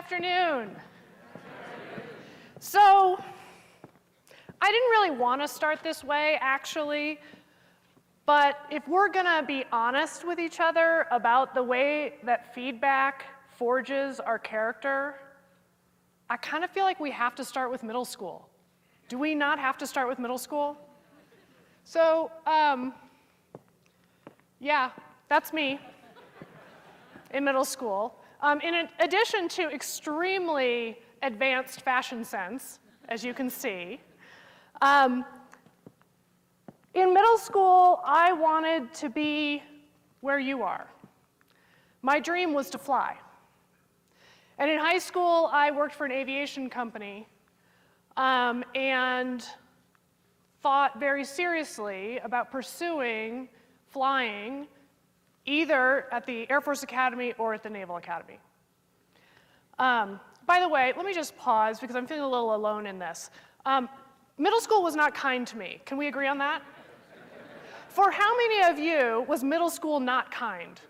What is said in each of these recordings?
afternoon. So, I didn't really want to start this way, actually, but if we're going to be honest with each other about the way that feedback forges our character, I kind of feel like we have to start with middle school. Do we not have to start with middle school? So, yeah, that's me in middle school. In addition to extremely advanced fashion sense, as you can see, in middle school, I wanted to be where you are. My dream was to fly. And in high school, I worked for an aviation company and thought very seriously about pursuing flying either at the Air Force Academy or at the Naval Academy. By the way, let me just pause because I'm feeling a little alone in this. Middle school was not kind to me. Can we agree on that? For how many of you was middle school not kind?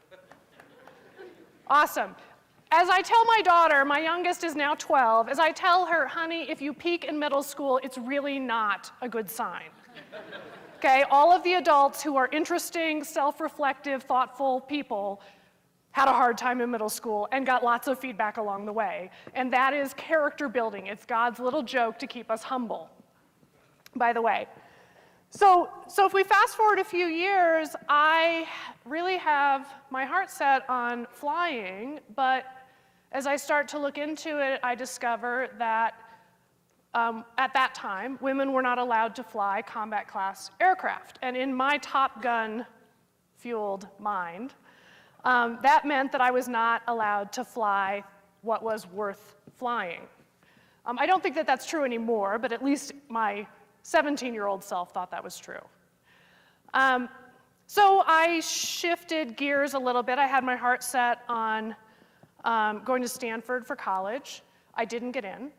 Awesome. As I tell my daughter, my youngest is now 12, as I tell her, honey, if you peak in middle school, it's really not a good sign. Okay, all of the adults who are interesting, self-reflective, thoughtful people had a hard time in middle school and got lots of feedback along the way. And that is character building. It's God's little joke to keep us humble, by the way. So if we fast forward a few years, I really have my heart set on flying, but as I start to look into it, I discover that at that time, women were not allowed to fly combat class aircraft. And in my Top Gun-fueled mind, that meant that I was not allowed to fly what was worth flying. I don't think that that's true anymore, but at least my 17-year-old self thought that was true. So I shifted gears a little bit. I had my heart set on going to Stanford for college. I didn't get in.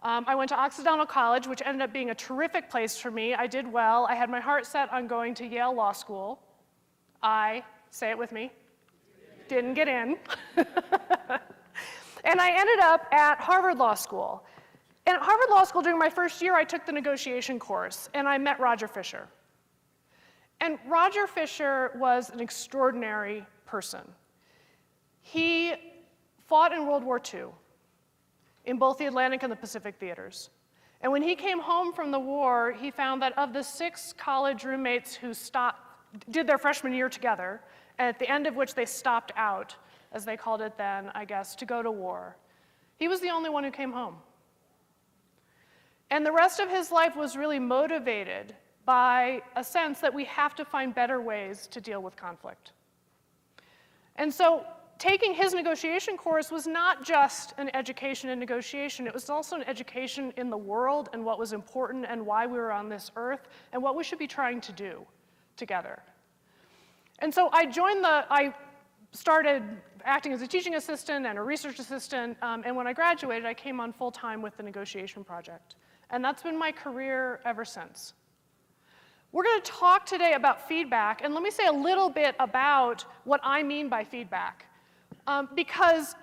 I went to Occidental College, which ended up being a terrific place for me. I did well. I had my heart set on going to Yale Law School. I, say it with me, didn't get in. And I ended up at Harvard Law School. And at Harvard Law School, during my first year, I took the negotiation course, and I met Roger Fisher. And Roger Fisher was an extraordinary person. He fought in World War II in both the Atlantic and the Pacific theaters. And when he came home from the war, he found that of the 6 college roommates who did their freshman year together, and at the end of which they stopped out, as they called it then, I guess, to go to war, he was the only one who came home. And the rest of his life was really motivated by a sense that we have to find better ways to deal with conflict. And so taking his negotiation course was not just an education in negotiation, it was also an education in the world and what was important and why we were on this earth and what we should be trying to do together. And so I started acting as a teaching assistant and a research assistant, and when I graduated, I came on full-time with the negotiation project. And that's been my career ever since. We're going to talk today about feedback, and let me say a little bit about what I mean by feedback. Because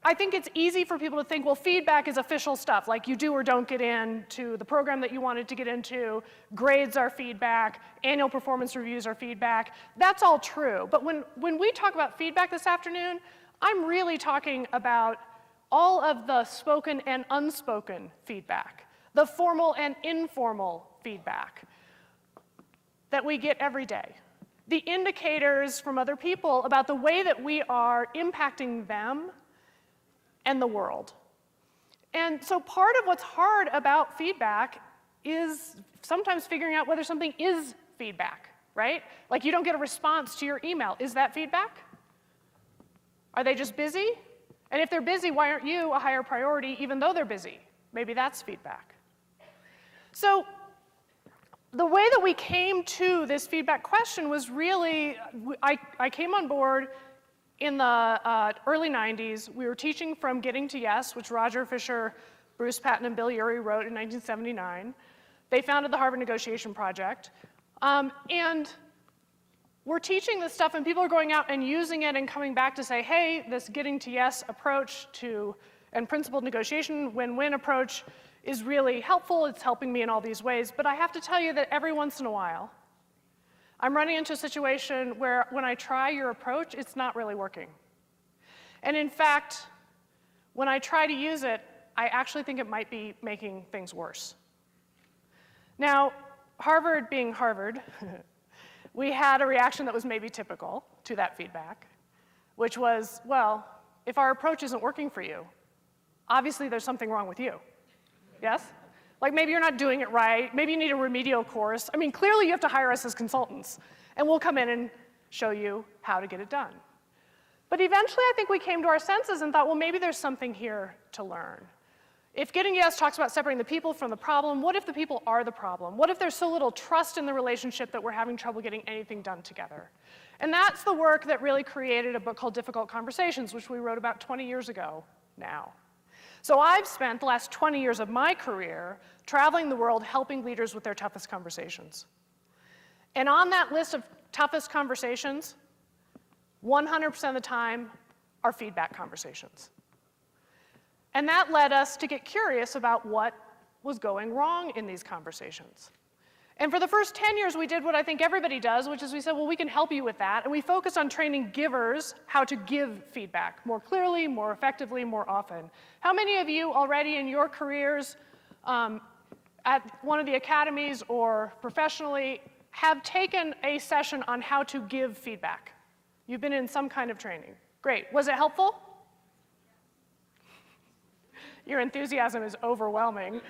I think it's easy for people to think, well, feedback is official stuff, like you do or don't get into the program that you wanted to get into, grades are feedback, annual performance reviews are feedback. That's all true. But when we talk about feedback this afternoon, I'm really talking about all of the spoken and unspoken feedback, the formal and informal feedback that we get every day. The indicators from other people about the way that we are impacting them and the world. And so part of what's hard about feedback is sometimes figuring out whether something is feedback, right? Like you don't get a response to your email. Is that feedback? Are they just busy? And if they're busy, why aren't you a higher priority even though they're busy? Maybe that's feedback. So the way that we came to this feedback question was really, I came on board in the early 90s. We were teaching from Getting to Yes, which Roger Fisher, Bruce Patton, and Bill Urey wrote in 1979. They founded the Harvard Negotiation Project. And we're teaching this stuff and people are going out and using it and coming back to say, hey, this getting to yes approach and principled negotiation, win-win approach is really helpful. It's helping me in all these ways. But I have to tell you that every once in a while, I'm running into a situation where when I try your approach, it's not really working. And in fact, when I try to use it, I actually think it might be making things worse. Now, Harvard being Harvard, we had a reaction that was maybe typical to that feedback, which was, well, if our approach isn't working for you, obviously there's something wrong with you. Yes? Like maybe you're not doing it right, maybe you need a remedial course. I mean, clearly you have to hire us as consultants, and we'll come in and show you how to get it done. But eventually I think we came to our senses and thought, well, maybe there's something here to learn. If getting yes talks about separating the people from the problem, what if the people are the problem? What if there's so little trust in the relationship that we're having trouble getting anything done together? And that's the work that really created a book called Difficult Conversations, which we wrote about 20 years ago now. So I've spent the last 20 years of my career traveling the world helping leaders with their toughest conversations. And on that list of toughest conversations, 100% of the time are feedback conversations. And that led us to get curious about what was going wrong in these conversations. And for the first 10 years, we did what I think everybody does, which is we said, well, we can help you with that. And we focused on training givers how to give feedback more clearly, more effectively, more often. How many of you already in your careers at one of the academies or professionally have taken a session on how to give feedback? You've been in some kind of training. Great. Was it helpful? Your enthusiasm is overwhelming.